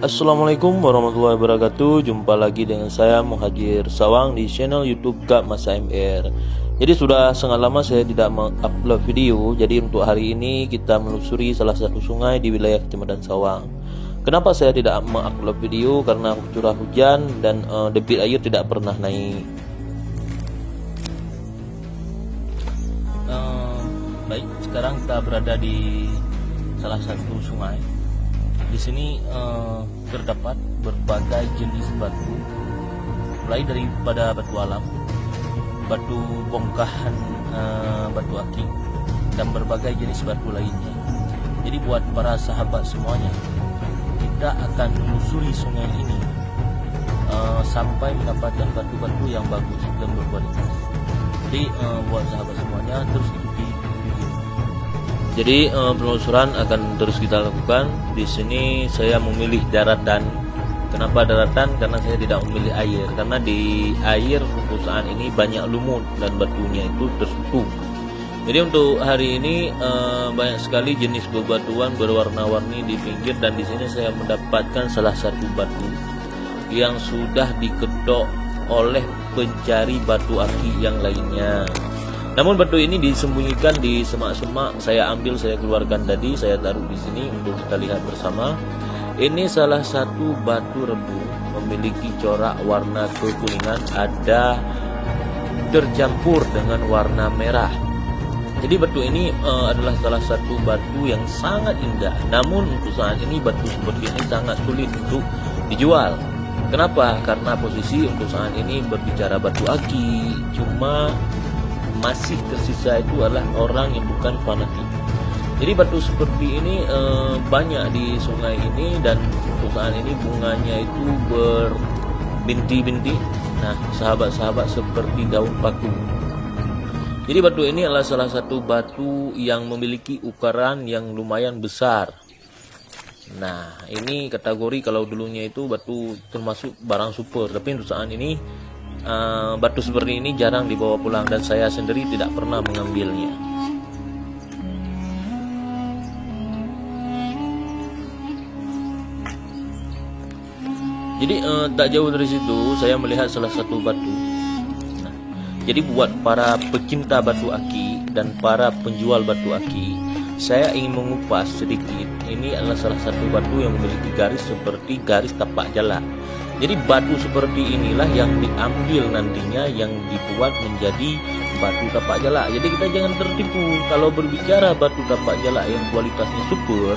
Assalamualaikum warahmatullahi wabarakatuh. Jumpa lagi dengan saya Muhajir Sawang di channel YouTube Kak Mas AMR. Jadi sudah sangat lama saya tidak mengupload video. Jadi untuk hari ini kita menelusuri salah satu sungai di wilayah Kecamatan Sawang. Kenapa saya tidak mengupload video? Karena curah hujan dan debit air tidak pernah naik. Baik, sekarang kita berada di salah satu sungai. Di sini terdapat berbagai jenis batu, mulai daripada batu alam, batu bongkahan, batu akik, dan berbagai jenis batu lainnya. Jadi buat para sahabat semuanya, kita akan menelusuri sungai ini sampai mendapatkan batu-batu yang bagus dan berkualitas. Jadi buat sahabat semuanya terus ikuti. Jadi penelusuran akan terus kita lakukan. Di sini saya memilih daratan. Kenapa daratan? Karena saya tidak memilih air. Karena di air untuk saat ini banyak lumut dan batunya itu tertutup. Jadi untuk hari ini banyak sekali jenis bebatuan berwarna-warni di pinggir, dan di sini saya mendapatkan salah satu batu yang sudah diketok oleh pencari batu akik yang lainnya. Namun batu ini disembunyikan di semak-semak. Saya ambil, saya keluarkan tadi, saya taruh di sini untuk kita lihat bersama. Ini salah satu batu rebu, memiliki corak warna kekuningan, ada tercampur dengan warna merah. Jadi batu ini adalah salah satu batu yang sangat indah. Namun untuk saat ini batu seperti ini sangat sulit untuk dijual. Kenapa? Karena posisi untuk saat ini berbicara batu akik, cuma masih tersisa itu adalah orang yang bukan fanatik. Jadi batu seperti ini banyak di sungai ini, dan untuk saat ini bunganya itu berbinti-binti. Nah, sahabat-sahabat, seperti daun paku. Jadi batu ini adalah salah satu batu yang memiliki ukuran yang lumayan besar. Nah, ini kategori kalau dulunya itu batu termasuk barang super, tapi untuk saat ini batu seperti ini jarang dibawa pulang, dan saya sendiri tidak pernah mengambilnya. Jadi tak jauh dari situ saya melihat salah satu batu. Nah, jadi buat para pecinta batu akik dan para penjual batu akik, saya ingin mengupas sedikit. Ini adalah salah satu batu yang memiliki garis seperti garis tapak jala. Jadi batu seperti inilah yang diambil nantinya, yang dibuat menjadi batu tapak jalak. Jadi kita jangan tertipu. Kalau berbicara batu tapak jalak yang kualitasnya super,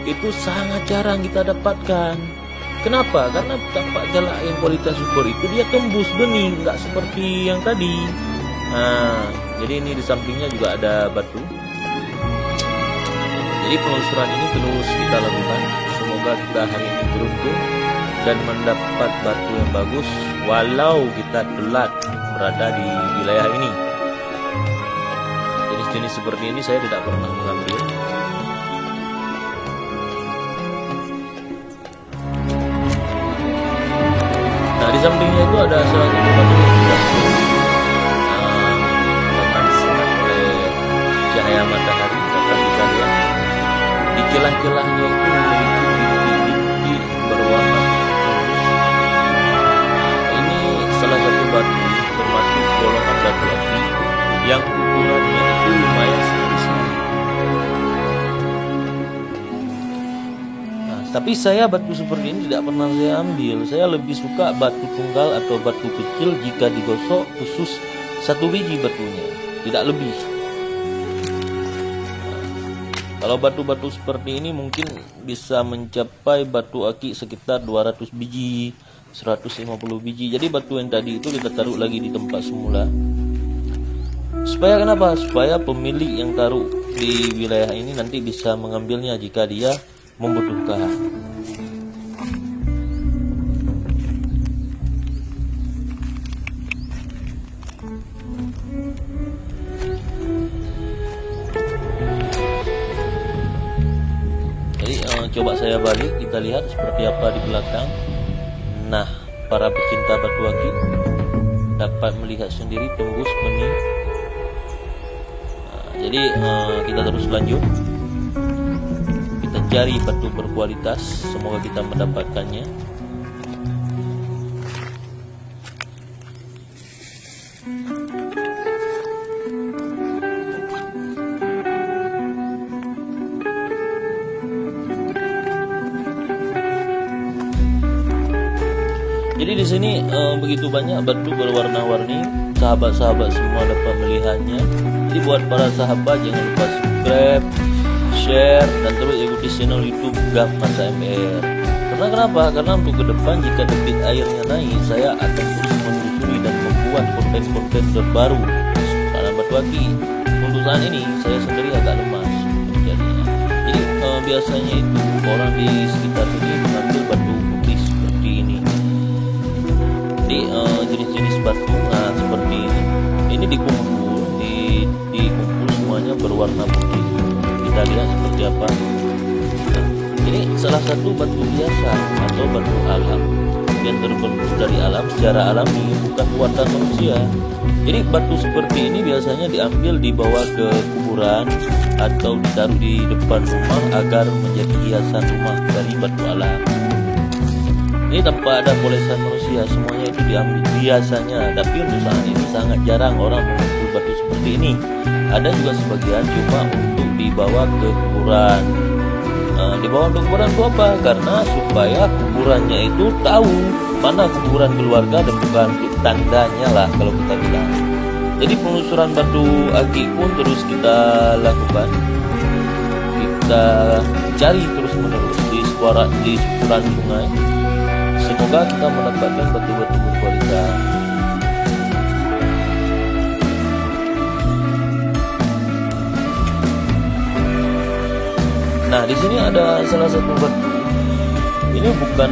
itu sangat jarang kita dapatkan. Kenapa? Karena tapak jalak yang kualitas super itu dia tembus bening, nggak seperti yang tadi. Nah, jadi ini di sampingnya juga ada batu. Jadi penelusuran ini terus kita lakukan. Semoga kita hari ini beruntung dan mendapat batu yang bagus, walau kita telat berada di wilayah ini. Jenis-jenis seperti ini saya tidak pernah mengambil. Nah, di sampingnya itu ada salah satu batu yang sudah terpancar oleh cahaya matahari. Dapat kita lihat di celah-celahnya itu memiliki binti-binti berwarna. Salah satu batu termasuk golongan batu akik yang ukurannya itu lumayan besar. Nah, tapi saya batu seperti ini tidak pernah saya ambil. Saya lebih suka batu tunggal atau batu kecil jika digosok khusus satu biji batunya, tidak lebih. Nah, kalau batu-batu seperti ini mungkin bisa mencapai batu akik sekitar 200 biji, 150 biji. Jadi batu yang tadi itu kita taruh lagi di tempat semula. Supaya kenapa? Supaya pemilik yang taruh di wilayah ini nanti bisa mengambilnya jika dia membutuhkan. Jadi coba saya balik, kita lihat seperti apa di belakang. Nah, para pecinta batu akik dapat melihat sendiri tembus bening. Nah, jadi kita terus lanjut. Kita mencari batu berkualitas. Semoga kita mendapatkannya. Jadi di sini begitu banyak batu berwarna-warni, sahabat-sahabat semua dapat melihatnya. Jadi buat para sahabat jangan lupa subscribe, share, dan terus ikuti channel YouTube GAF Masa MR. Karena kenapa? Karena untuk ke depan jika debit airnya naik, saya akan terus menelusuri dan membuat konten-konten terbaru karena batu aki. Untuk saat ini saya sendiri agak lemas jadinya. Jadi biasanya itu orang di sekitar ini mengambil batu putih seperti ini. Jadi jenis-jenis batu seperti ini dikumpul semuanya berwarna putih. Kita lihat seperti apa. Ini salah satu batu biasa atau batu alam yang terbentuk dari alam secara alami, bukan buatan manusia. Jadi batu seperti ini biasanya diambil dibawa ke kuburan atau ditaruh di depan rumah agar menjadi hiasan rumah dari batu alam. Ini tanpa ada polesan manusia, semuanya itu diambil biasanya. Tapi untuk saat ini sangat jarang orang mengumpul batu seperti ini. Ada juga sebagian cuma untuk dibawa ke kuburan. Dibawa ke kuburan itu apa? Karena supaya kuburannya itu tahu mana kuburan keluarga dan bukan tandanya lah kalau kita bilang. Jadi penelusuran batu aki pun terus kita lakukan. Kita cari terus menerus di seputaran sungai. Semoga kita mendapatkan batu-batu berkualitas. Nah, di sini ada salah satu batu. Ini bukan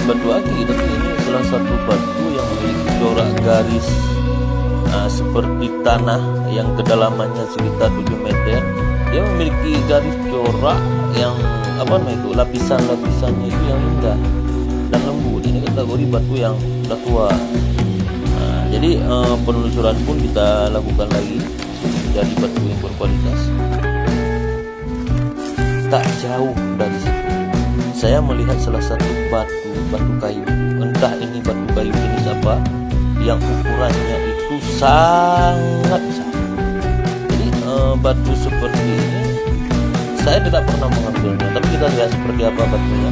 batu aki, tapi ini salah satu batu yang memiliki corak garis seperti tanah yang kedalamannya sekitar 7 meter. Dia memiliki garis corak yang lapisan-lapisannya itu yang indah dan lembut. Ini kategori batu yang sudah tua. Jadi penelusuran pun kita lakukan lagi dari batu yang berkualitas. Tak jauh dari situ saya melihat salah satu batu kayu. Entah ini batu kayu jenis apa yang ukurannya itu sangat besar. Jadi batu seperti ini saya tidak pernah mengambilnya, tapi kita lihat seperti apa batunya.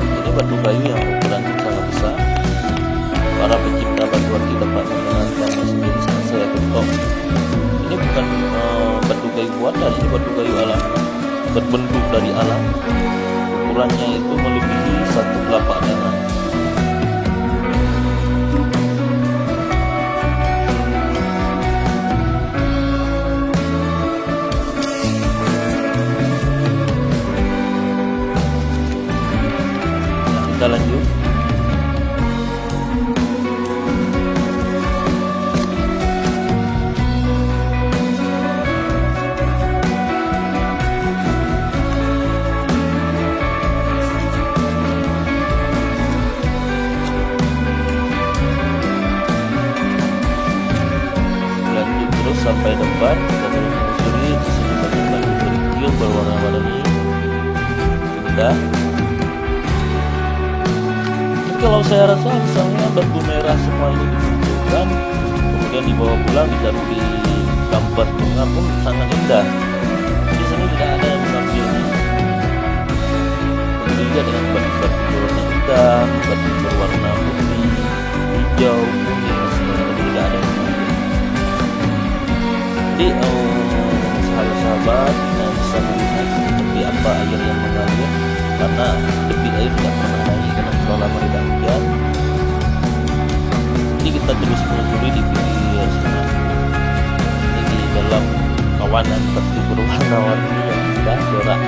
Ini batu kayu yang ukurannya sangat besar. Para pencipta batu aki dapat mengenalkannya sendiri saat saya ketok. Ini bukan batu kayu buatan, ini batu kayu alam, berbentuk dari alam. Ukurannya itu melebihi 1 telapak tangan. Nah, kita lanjut. Sampai depan kita menelusuri di sini banyak batu kerikil berwarna-warni indah. Kalau saya rasa misalnya batu merah semua ini dikumpulkan kemudian dibawa pulang ditaruh di kampas bunga pun sangat indah. Di sini tidak ada yang mengambilnya. Begitu juga dengan batu-batu berwarna hitam, batu berwarna putih, hijau, kuning, semuanya tidak ada yang mengambil. Jadi sahabat-sahabat bisa melihat seperti apa air yang mengalir, karena debit air tidak pernah naik karena sudah lama tidak hujan. Jadi kita terus menelusuri di pinggir sungai. Jadi dalam kawanan batu berwarna-warni yang indah corak.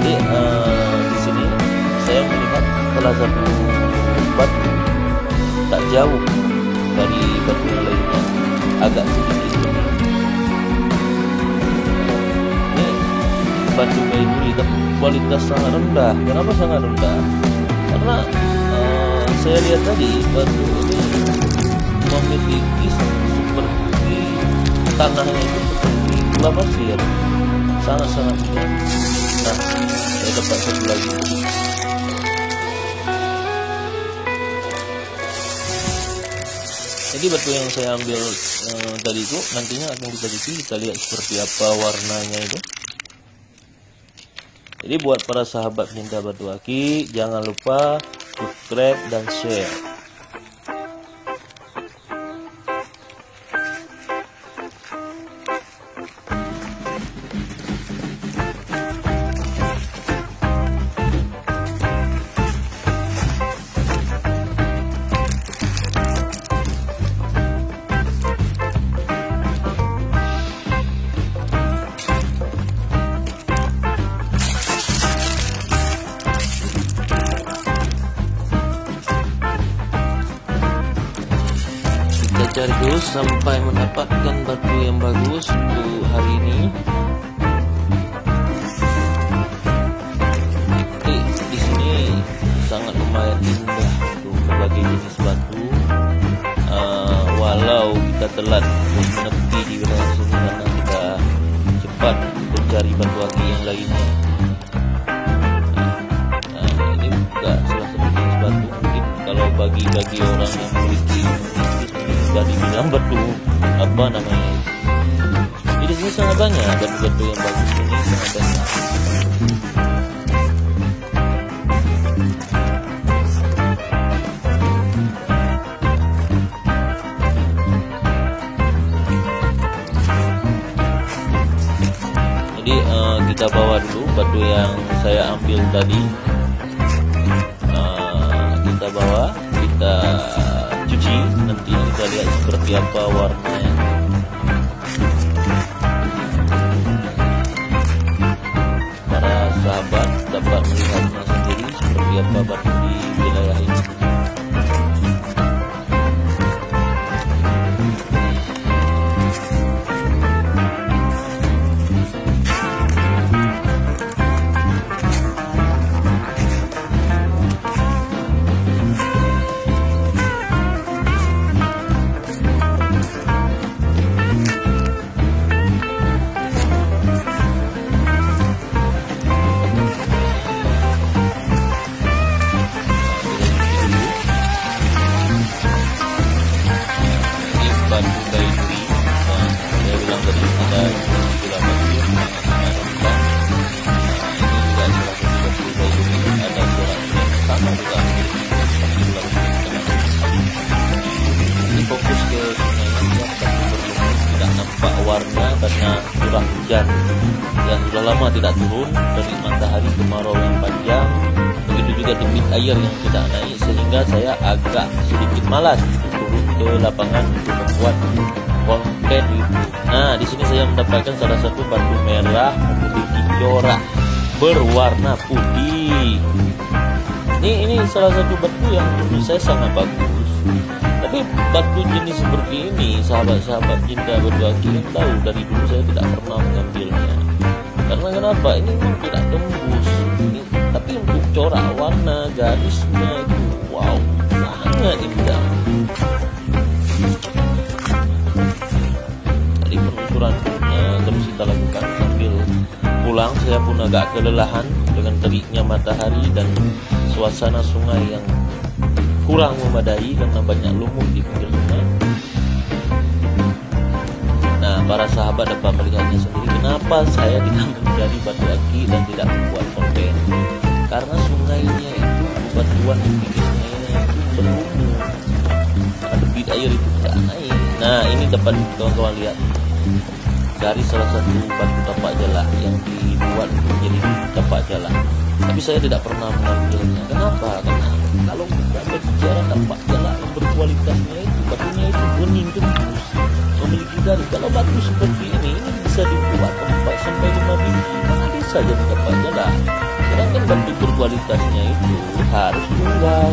Jadi di sini saya melihat salah satu batu tak jauh dari batu yang lainnya, agak sedikit. Batu kayu tapi kualitas sangat rendah. Kenapa sangat rendah? Karena saya lihat tadi batu ini memiliki seperti tanahnya itu seperti gula pasir. sangat-sangat mudah. Nah, saya dapat satu lagi. Jadi batu yang saya ambil tadi itu nantinya akan kita cuci, kita lihat seperti apa warnanya itu. Jadi buat para sahabat cinta batu aki, jangan lupa subscribe dan share. Cari terus sampai mendapatkan batu yang bagus untuk hari ini. Di sini sangat lumayan indah untuk berbagai jenis batu. Walau kita telat menepi di wilayah sini karena kita cepat mencari batu aki yang lainnya. Ini juga salah satu jenis batu mungkin kalau bagi orang yang memiliki dari bilang batu apa namanya. Jadi sini sangat banyak batu-batu yang bagus ini, sangat banyak. Jadi kita bawa dulu batu yang saya ambil tadi. Kita bawa, kita cuci, nanti kita lihat seperti apa warnanya. Para sahabat dapat melihatnya sendiri seperti apa batu di wilayah ini. Fokus ke sungai tidak nampak warna karena curah hujan yang sudah lama tidak turun dari matahari kemarau yang panjang, begitu juga debit air yang tidak naik, sehingga saya agak sedikit malas untuk turun ke lapangan untuk membuat konten YouTube. Nah, di sini saya mendapatkan salah satu batu merah memiliki corak berwarna putih. Ini salah satu batu yang menurut saya sangat bagus. Tapi batu jenis seperti ini, sahabat-sahabat cinta batu aki yang tahu, dari dulu saya tidak pernah mengambilnya. Karena kenapa? Ini memang tidak tembus. Tapi untuk corak warna garisnya itu, wow, sangat indah. Tadi penelusuran terus kita lakukan sambil pulang. Saya pun agak kelelahan dengan teriknya matahari dan suasana sungai yang kurang memadai karena banyak lumut di pinggir sungai. Nah, para sahabat dapat melihatnya sendiri kenapa saya tidak mencari batu aki dan tidak membuat konten. Karena sungainya itu, batuan di pinggir sungainya itu berlumut, debit air itu tidak naik. Nah, ini dapat kawan-kawan lihat dari salah satu batu tapak jala yang dibuat menjadi tapak jala. Tapi saya tidak pernah mengambilnya. Kenapa? Karena kalau kita berbicara tapak jala yang berkualitasnya itu, batunya itu bening tembus, memiliki garis. Kalau batu seperti ini bisa dibuat 4 sampai 5 biji, kan ada saja di tapak jala. Sedangkan batu berkualitasnya itu harus tunggal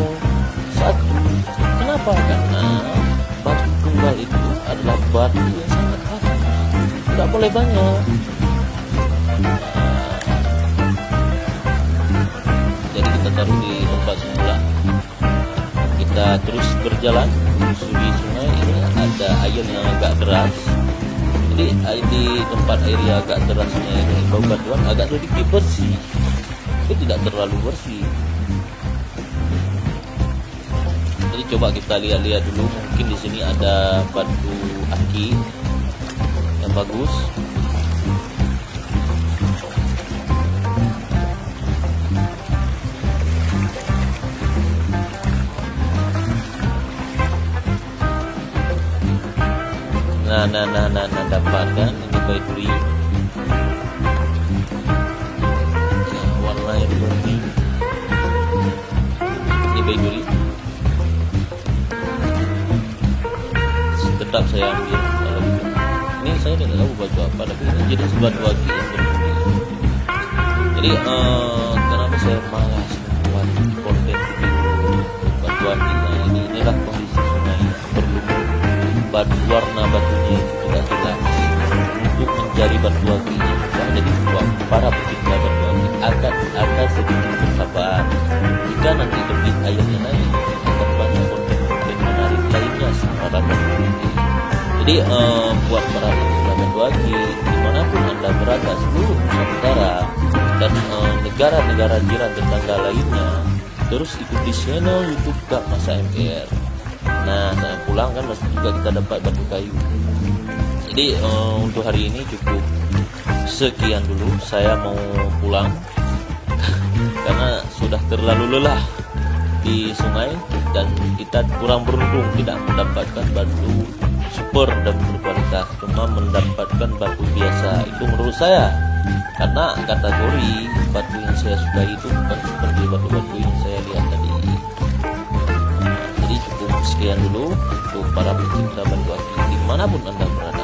satu. Kenapa? Karena batu tunggal itu adalah batu yang sangat bagus, tidak boleh banyak. Jadi kita taruh di tempat semula. Kita terus berjalan menyusuri sungai. Ini ada air yang agak deras. Jadi di tempat airnya agak derasnya ini bau batuan agak sedikit bersih, itu tidak terlalu bersih. Jadi coba kita lihat-lihat dulu, mungkin di sini ada batu aki yang bagus. Nah, dapat kan ini baiduri. Nah, warna yang putih. Ini baiduri. Tetap saya ambil. Ini saya tidak tahu batu apa, tapi ini jadi batu aki yang berputih. Jadi kenapa saya malas membuat konten video batu aki? Nah, inilah kondisi sungai berlumut. Warna batunya itu tidak jelas. Untuk mencari batu aki jadi para pecinta batu aki akan sedikit bersabar. Jika nanti debit airnya naik, akan banyak konten menarik lainnya secara batu. Jadi buat para pecinta batu aki dimanapun anda berada seluruh Nusantara dan negara-negara jiran tetangga lainnya, terus ikuti channel YouTube Kak Mas AMR. Nah, saya pulang kan masih juga kita dapat batu kayu. Jadi untuk hari ini cukup sekian dulu. Saya mau pulang karena sudah terlalu lelah di sungai dan kita kurang beruntung tidak mendapatkan batu super dan berkualitas, cuma mendapatkan batu biasa. Itu menurut saya, karena kategori batu yang saya sukai itu bukan seperti batu-batu yang saya lihat tadi. Jadi cukup sekian dulu untuk para pecinta batu aki dimanapun anda berada.